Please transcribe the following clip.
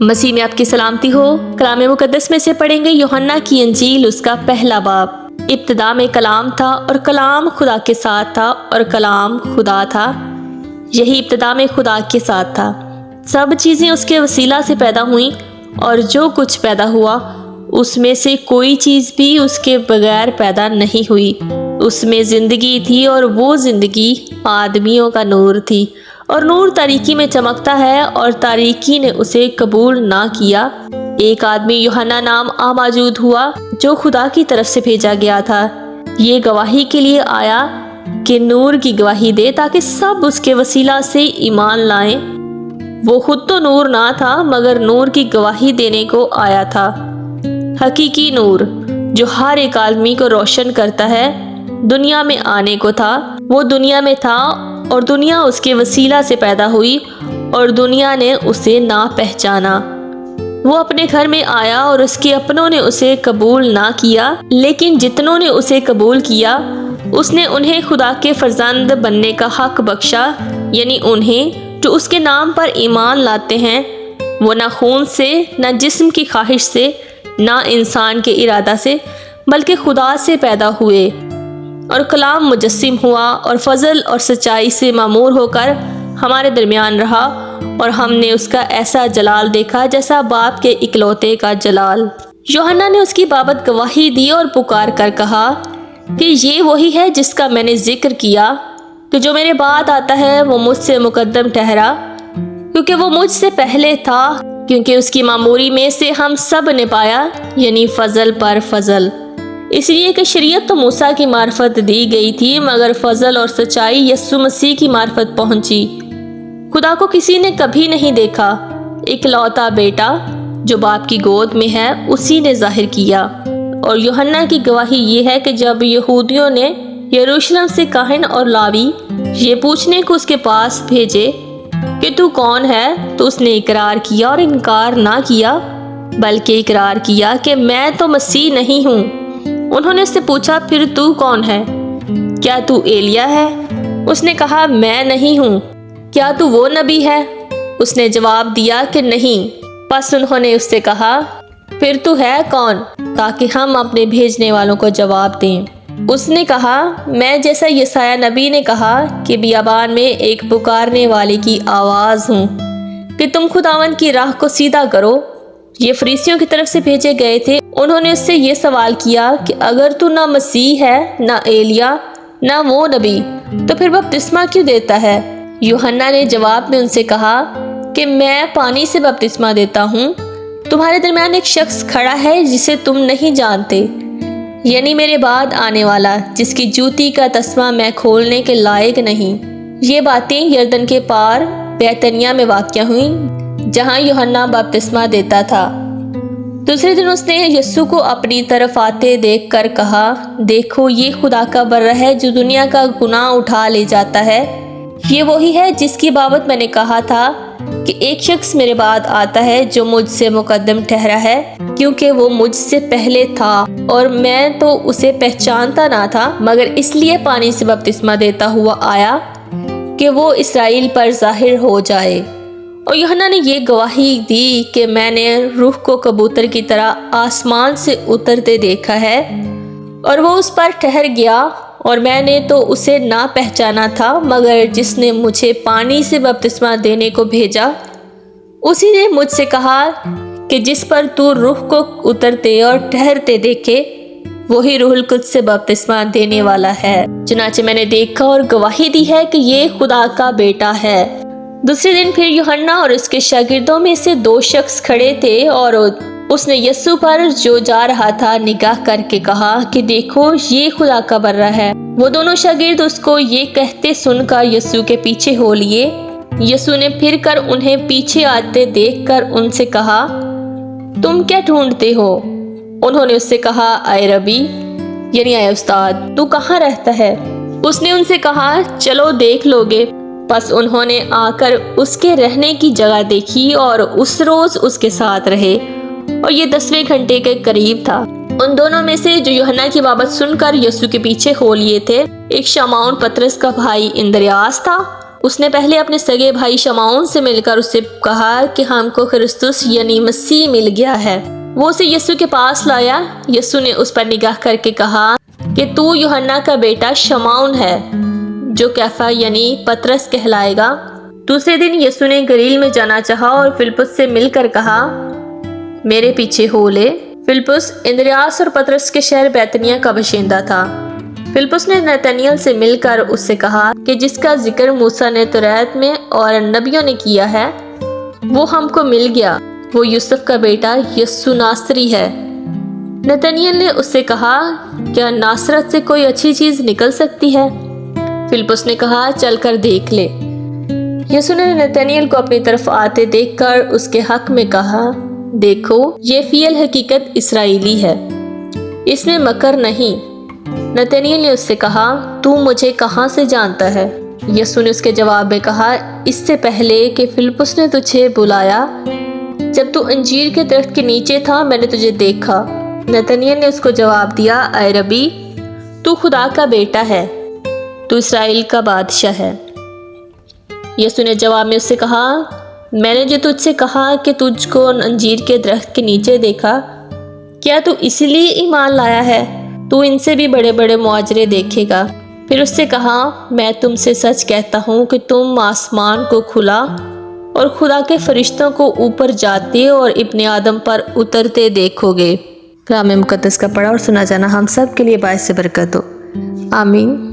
مسیح میں آپ کی سلامتی ہو۔ کلام مقدس میں سے پڑھیں گے یوحنا کی انجیل، اس کا پہلا باب۔ ابتدا میں کلام تھا اور کلام خدا کے ساتھ تھا اور کلام خدا تھا۔ یہی ابتدا میں خدا کے ساتھ تھا۔ سب چیزیں اس کے وسیلہ سے پیدا ہوئیں اور جو کچھ پیدا ہوا اس میں سے کوئی چیز بھی اس کے بغیر پیدا نہیں ہوئی۔ اس میں زندگی تھی اور وہ زندگی آدمیوں کا نور تھی، اور نور تاریکی میں چمکتا ہے اور تاریکی نے اسے قبول نہ کیا۔ ایک آدمی یوحنا نام موجود ہوا جو خدا کی طرف سے بھیجا گیا تھا۔ یہ گواہی کے لیے آیا کہ نور کی گواہی دے تاکہ سب اس کے وسیلہ سے ایمان لائیں۔ وہ خود تو نور نہ تھا مگر نور کی گواہی دینے کو آیا تھا۔ حقیقی نور جو ہر ایک آدمی کو روشن کرتا ہے دنیا میں آنے کو تھا۔ وہ دنیا میں تھا اور دنیا اس کے وسیلہ سے پیدا ہوئی اور دنیا نے اسے نہ پہچانا۔ وہ اپنے گھر میں آیا اور اس کے اپنوں نے اسے قبول نہ کیا، لیکن جتنوں نے اسے قبول کیا اس نے انہیں خدا کے فرزند بننے کا حق بخشا، یعنی انہیں جو اس کے نام پر ایمان لاتے ہیں۔ وہ نہ خون سے، نہ جسم کی خواہش سے، نہ انسان کے ارادہ سے، بلکہ خدا سے پیدا ہوئے۔ اور کلام مجسم ہوا اور فضل اور سچائی سے معمور ہو کر ہمارے درمیان رہا، اور ہم نے اس کا ایسا جلال دیکھا جیسا باپ کے اکلوتے کا جلال۔ یوحنا نے اس کی بابت گواہی دی اور پکار کر کہا کہ یہ وہی ہے جس کا میں نے ذکر کیا کہ جو میرے بعد آتا ہے وہ مجھ سے مقدم ٹھہرا، کیونکہ وہ مجھ سے پہلے تھا۔ کیونکہ اس کی معموری میں سے ہم سب نے پایا، یعنی فضل پر فضل۔ اس لیے کہ شریعت تو موسیٰ کی معرفت دی گئی تھی، مگر فضل اور سچائی یسوع مسیح کی معرفت پہنچی۔ خدا کو کسی نے کبھی نہیں دیکھا، اکلوتا بیٹا جو باپ کی گود میں ہے اسی نے ظاہر کیا۔ اور یوحنا کی گواہی یہ ہے کہ جب یہودیوں نے یروشلم سے کاہن اور لاوی یہ پوچھنے کو اس کے پاس بھیجے کہ تو کون ہے، تو اس نے اقرار کیا اور انکار نہ کیا، بلکہ اقرار کیا کہ میں تو مسیح نہیں ہوں۔ انہوں نے اس سے پوچھا، پھر تو کون ہے؟ کیا تو ایلیا ہے؟ اس نے کہا، میں نہیں ہوں۔ کیا تو وہ نبی ہے؟ اس نے جواب دیا کہ نہیں۔ پس انہوں نے اس سے کہا، پھر تو ہے کون، تاکہ ہم اپنے بھیجنے والوں کو جواب دیں۔ اس نے کہا، میں جیسا یسایہ نبی نے کہا کہ بیابان میں ایک پکارنے والے کی آواز ہوں کہ تم خداوند کی راہ کو سیدھا کرو۔ یہ فریسیوں کی طرف سے بھیجے گئے تھے۔ انہوں نے اس سے یہ سوال کیا کہ اگر تو نہ مسیح ہے، نہ ایلیا، نہ وہ نبی، تو پھر بپتسمہ کیوں دیتا ہے؟ یوحنا نے جواب میں ان سے کہا کہ میں پانی سے بپتسمہ دیتا ہوں، تمہارے درمیان ایک شخص کھڑا ہے جسے تم نہیں جانتے، یعنی میرے بعد آنے والا، جس کی جوتی کا تسمہ میں کھولنے کے لائق نہیں۔ یہ باتیں یردن کے پار بیتنیہ میں واقع ہوئیں جہاں یوحنا بپتسمہ دیتا تھا۔ دوسرے دن اس نے یسوع کو اپنی طرف آتے دیکھ کر کہا، دیکھو یہ خدا کا بر ہے جو دنیا کا گناہ اٹھا لے جاتا ہے۔ یہ وہی ہے جس کی بابت میں نے کہا تھا کہ ایک شخص میرے بعد آتا ہے جو مجھ سے مقدم ٹھہرا ہے، کیونکہ وہ مجھ سے پہلے تھا اور میں تو اسے پہچانتا نہ تھا، مگر اس لیے پانی سے بپتسمہ دیتا ہوا آیا کہ وہ اسرائیل پر ظاہر ہو جائے۔ اور یوحنا نے یہ گواہی دی کہ میں نے روح کو کبوتر کی طرح آسمان سے اترتے دیکھا ہے، اور وہ اس پر ٹھہر گیا، اور میں نے تو اسے نہ پہچانا تھا، مگر جس نے مجھے پانی سے بپتسمہ دینے کو بھیجا اسی نے مجھ سے کہا کہ جس پر تو روح کو اترتے اور ٹھہرتے دیکھے وہی روح القدس سے بپتسمہ دینے والا ہے۔ چنانچہ میں نے دیکھا اور گواہی دی ہے کہ یہ خدا کا بیٹا ہے۔ دوسرے دن پھر یوحنا اور اس کے شاگردوں میں سے دو شخص کھڑے تھے، اور اس نے یسوع پر جو جا رہا تھا نگاہ کر کے کہا کہ دیکھو یہ خدا کا برہ ہے۔ وہ دونوں شاگرد اس کو یہ کہتے سن کر یسوع کے پیچھے ہو لیے۔ یسوع نے پھر کر انہیں پیچھے آتے دیکھ کر ان سے کہا، تم کیا ڈھونڈتے ہو؟ انہوں نے اس سے کہا، اے ربی، یعنی اے استاد، تو کہاں رہتا ہے؟ اس نے ان سے کہا، چلو دیکھ لوگے۔ پس انہوں نے آ کر اس کے رہنے کی جگہ دیکھی اور اس روز اس کے ساتھ رہے، اور یہ 10ویں گھنٹے کے قریب تھا۔ ان دونوں میں سے جو یوحنا کی بابت سن کر یسوع کے پیچھے ہو لیے تھے، ایک شمعون پطرس کا بھائی اندریاس تھا، اس نے پہلے اپنے سگے بھائی شمعون سے مل کر اسے کہا کہ ہم کو کرسطس یعنی مسیح مل گیا ہے۔ وہ اسے یسوع کے پاس لایا۔ یسوع نے اس پر نگاہ کر کے کہا کہ تو یوحنا کا بیٹا شمعون ہے، جو کیفا یعنی پطرس کہلائے گا۔ دوسرے دن یسوع نے گلیل میں جانا چاہا اور فلپس سے مل کر کہا، میرے پیچھے ہو لے۔ فلپس اندریاس اور پطرس کے شہر بیتنیہ کا باشندہ تھا۔ فلپس نے نتنیل سے مل کر اس سے کہا کہ جس کا ذکر موسیٰ نے توریت میں اور نبیوں نے کیا ہے وہ ہم کو مل گیا، وہ یوسف کا بیٹا یسوع ناصری ہے۔ نتنیل نے اس سے کہا، کیا ناصرت سے کوئی اچھی چیز نکل سکتی ہے؟ فلپس نے کہا، چل کر دیکھ لے۔ یسوع نے نتنیل کو اپنی طرف آتے دیکھ کر اس کے حق میں کہا، دیکھو یہ فی الحقیقت اسرائیلی ہے، اس میں مکر نہیں۔ نتنیل نے اس سے کہا، تو مجھے کہاں سے جانتا ہے؟ یسوع نے اس کے جواب میں کہا، اس سے پہلے کہ فلپس نے تجھے بلایا، جب تو انجیر کے درخت کے نیچے تھا میں نے تجھے دیکھا۔ نتنیل نے اس کو جواب دیا، اے ربی، تو خدا کا بیٹا ہے، تو اسرائیل کا بادشاہ ہے۔ یسوع نے جواب میں اس سے کہا، میں نے جو تجھ سے کہا کہ تجھ کو انجیر کے درخت کے نیچے دیکھا، کیا تو اسی لیے ایمان لایا ہے؟ تو ان سے بھی بڑے بڑے معجزے دیکھے گا۔ پھر اس سے کہا، میں تم سے سچ کہتا ہوں کہ تم آسمان کو کھلا اور خدا کے فرشتوں کو اوپر جاتے اور ابن آدم پر اترتے دیکھو گے۔ کلام مقدس کا پڑھا اور سنا جانا ہم سب کے لیے باعث برکت ہو۔ آمین۔